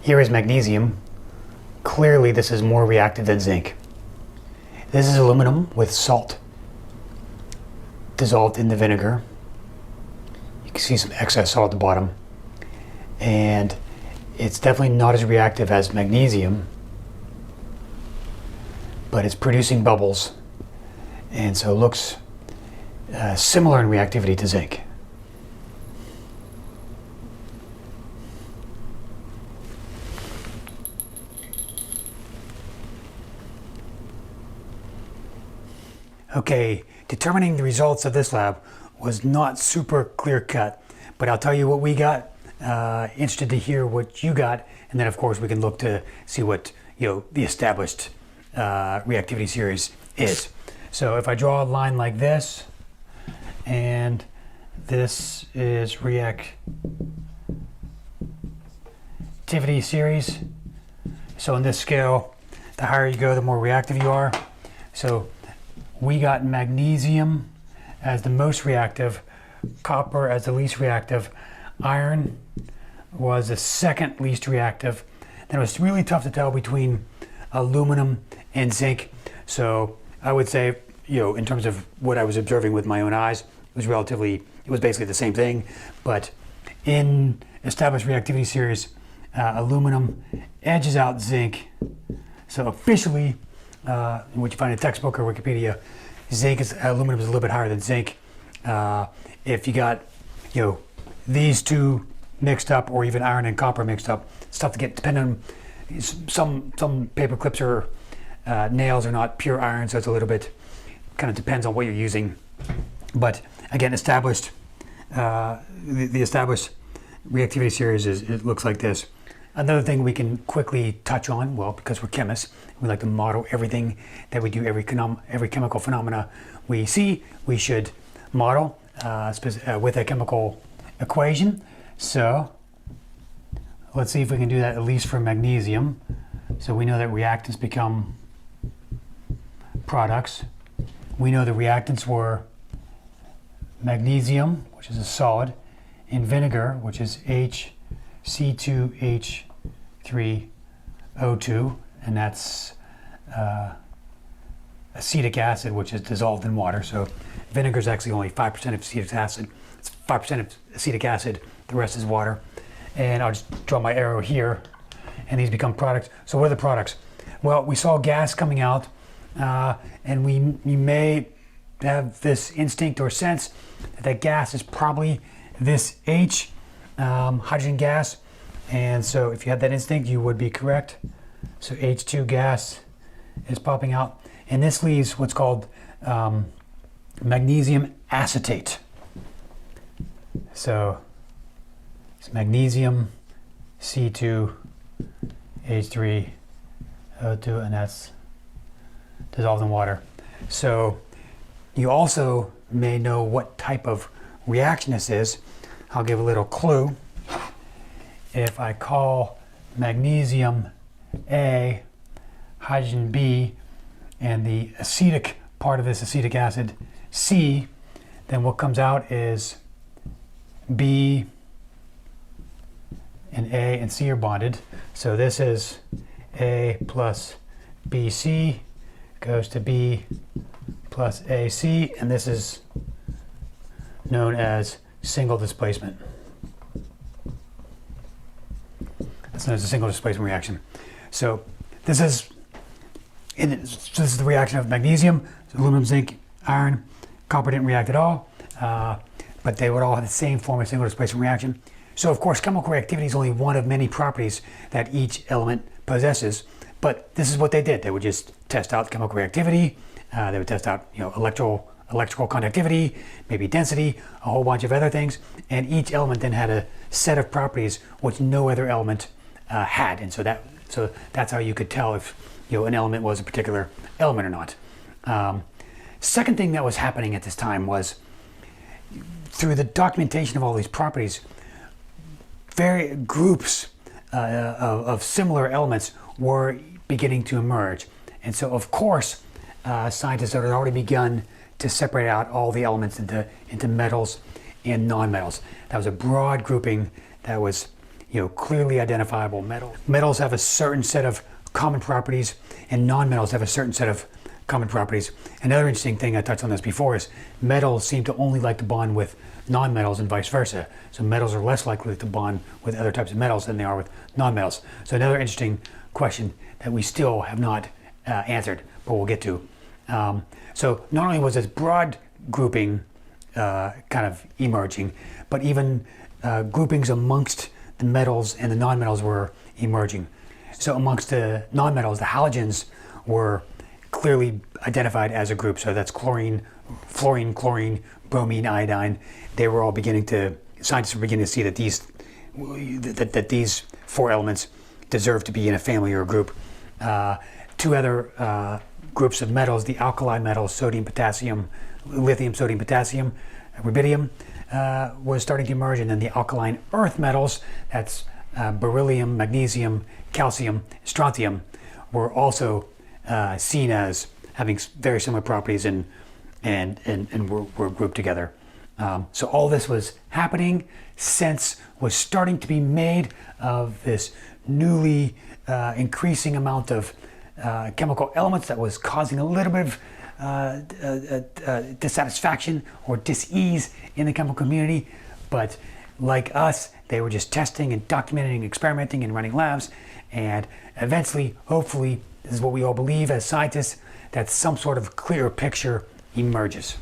Here is magnesium. Clearly this is more reactive than zinc. This is aluminum with salt dissolved in the vinegar. You can see some excess salt at the bottom. And it's definitely not as reactive as magnesium, but it's producing bubbles. And so it looks similar in reactivity to zinc. Okay, determining the results of this lab was not super clear cut, but I'll tell you what we got. Interested to hear what you got, and then of course we can look to see what the established reactivity series is. So if I draw a line like this, and this is reactivity series. So in this scale, the higher you go, the more reactive you are. So we got magnesium as the most reactive, copper as the least reactive, iron was the second least reactive. Then it was really tough to tell between aluminum and zinc. So I would say, in terms of what I was observing with my own eyes, it was basically the same thing. But in established reactivity series, aluminum edges out zinc. So officially, what you find in a textbook or Wikipedia, aluminum is a little bit higher than zinc. If you got, these two mixed up, or even iron and copper mixed up, it's tough to get. Depending on some paper clips or nails are not pure iron, so it's a little bit kind of depends on what you're using. But again, the established reactivity series it looks like this. Another thing we can quickly touch on, well, because we're chemists, we like to model everything that we do, every chemical phenomena we see, we should model with a chemical equation. So let's see if we can do that at least for magnesium. So we know that reactants become products. We know the reactants were magnesium, which is a solid, in vinegar, which is HC2H3O2, and that's acetic acid, which is dissolved in water. So vinegar is actually only 5% of acetic acid. It's 5% of acetic acid, the rest is water. And I'll just draw my arrow here, and these become products. So what are the products? Well, we saw gas coming out, and you may have this instinct or sense that gas is probably this H, hydrogen gas. And so if you had that instinct, you would be correct. So H2 gas is popping out. And this leaves what's called magnesium acetate. So it's magnesium, C2H3O2, and that's dissolved in water. So you also may know what type of reaction this is. I'll give a little clue. If I call magnesium A, hydrogen B, and the acetic part of this acetic acid C, then what comes out is B and A and C are bonded. So this is A plus BC goes to B plus AC, and this is known as single displacement. That's known as a single displacement reaction. So this is the reaction of magnesium, aluminum, zinc, iron. Copper didn't react at all, but they would all have the same form of single displacement reaction. So of course, chemical reactivity is only one of many properties that each element possesses. But this is what they did. They would just test out chemical reactivity. They would test out, electrical conductivity, maybe density, a whole bunch of other things. And each element then had a set of properties which no other element had. And so that's how you could tell if an element was a particular element or not. Second thing that was happening at this time was through the documentation of all these properties, groups of similar elements were beginning to emerge. And so of course, scientists had already begun to separate out all the elements into metals and nonmetals. That was a broad grouping that was clearly identifiable metals. Metals have a certain set of common properties, and non-metals have a certain set of common properties. Another interesting thing, I touched on this before, is metals seem to only like to bond with non-metals and vice versa. So metals are less likely to bond with other types of metals than they are with non-metals. So another interesting question that we still have not answered, but we'll get to. So not only was this broad grouping kind of emerging, but even groupings amongst the metals and the non-metals were emerging. So amongst the non-metals, the halogens were clearly identified as a group. So that's chlorine, fluorine, chlorine, bromine, iodine. They were all scientists were beginning to see that these four elements deserve to be in a family or a group. Two other groups of metals, the alkali metals, sodium, potassium, lithium, sodium, potassium, rubidium, was starting to emerge. And then the alkaline earth metals, that's beryllium, magnesium, calcium, strontium, were also seen as having very similar properties and were grouped together. So all this was happening. Sense was starting to be made of this newly increasing amount of chemical elements that was causing a little bit of dissatisfaction or dis-ease in the chemical community. But like us, they were just testing and documenting, experimenting and running labs. And eventually, hopefully, this is what we all believe as scientists, that some sort of clearer picture emerges.